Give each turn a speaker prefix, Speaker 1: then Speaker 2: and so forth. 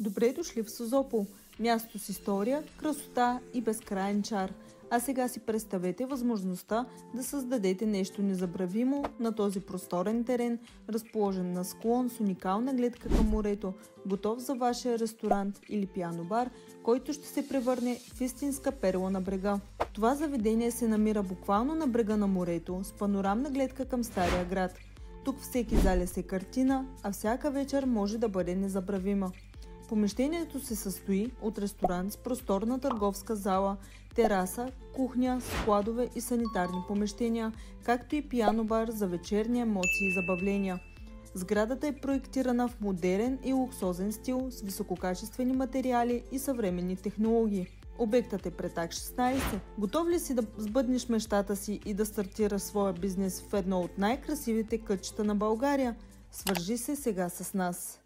Speaker 1: Добре дошли в Созопол, място с история, красота и безкрайен чар. А сега си представете възможността да създадете нещо незабравимо на този просторен терен, разположен на склон с уникална гледка към морето, готов за вашия ресторант или пиано-бар, който ще се превърне в истинска перла на брега. Това заведение се намира буквално на брега на морето, с панорамна гледка към Стария град. Тук всеки залез е картина, а всяка вечер може да бъде незабравима. Помещението се състои от ресторант с просторна търговска зала, тераса, кухня, складове и санитарни помещения, както и пиано-бар за вечерни емоции и забавления. Сградата е проектирана в модерен и луксозен стил с висококачествени материали и съвременни технологии. Обектът е пред Акт 16. Готов ли си да сбъднеш мечтата си и да стартираш своя бизнес в едно от най-красивите кътчета на България? Свържи се сега с нас!